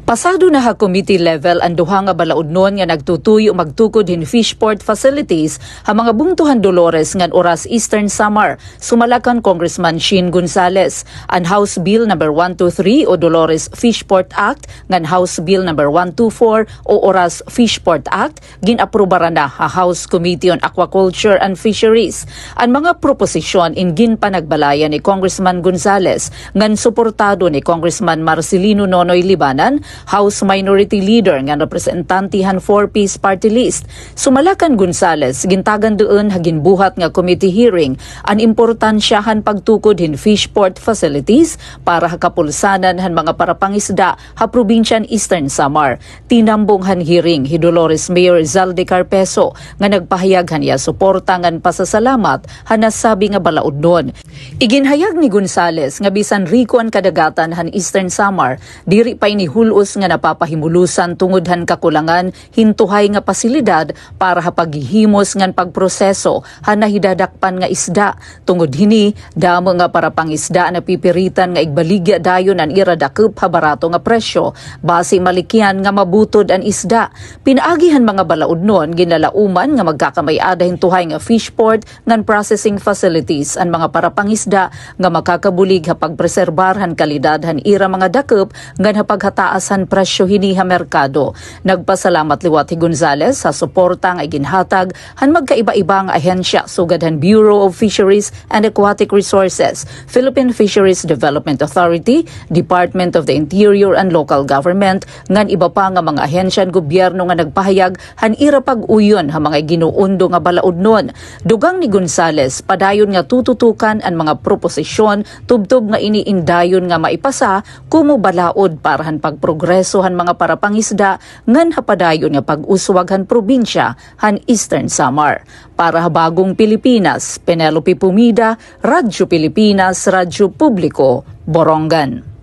Pasado na ha committee level ang duha nga balaudnon nga nagtutuyo magtukod hin fishport facilities ha mga bungtuhan Dolores ngan oras Eastern Samar. Sumalakan Congressman Shin Gonzales. Ang House Bill number 123 o Dolores Fishport Act ngan House Bill number 124 o oras Fishport Act ginaprobara na ha House Committee on Aquaculture and Fisheries. Ang mga proposisyon ingin panagbalayan ni Congressman Gonzales ngan suportado ni Congressman Marcelino Nonoy Libanan, House Minority Leader nga representantihan 4-piece party list. Sumalakan Gonzales, gintagan doon hagin buhat nga committee hearing ang importansyahan pagtukod hin fishport facilities para hakapulsanan han mga parapangisda ha probinsyan Eastern Samar. Tinambonghan hearing hi Dolores Mayor Zalde Carpeso nga nagpahayag haniya suporta ngan pasasalamat han nasabi nga balaudnon. Iginhayag ni Gonzales nga bisan riko ang kadagatan han Eastern Samar, diri pa ini hulos nga napapahimulusan tungod han kakulangan hintuhay nga pasilidad para hapaghihimos ngan pagproseso han nahidadakpan nga isda. Tungod hini damo nga para pangisda na pipiritan nga igbaligya dayon an iradakep ha barato nga presyo base malikyan nga mabutod an isda. Pinaagihan mga balaudnon ginalauman nga magkakamay-ada hintuhay nga fishport ngan processing facilities an mga para pangisda nga makakabulig ha pagpreserbar han kalidad han ira mga dakep ngan hapaghataas presyo hini ha merkado. Nagpasalamat liwat hi Gonzales sa suporta nga iginhatag han magkaiba-ibang ahensya sugad han Bureau of Fisheries and Aquatic Resources, Philippine Fisheries Development Authority, Department of the Interior and Local Government ngan iba pa nga mga ahensya ng gobyerno nga nagpahayag han ira pag-uyon ha mga ginuundo nga balaudnon. Dugang ni Gonzales padayon nga tututukan ang mga proposisyon tubtob nga iniindayon nga maipasa kumo balaod para han pagprogresohan mga parapangisda ngan hapadayon nga pag-uswag han probinsya han Eastern Samar. Para habagong Pilipinas, Penelope Pumida, Radyo Pilipinas, Radyo Publiko, Borongan.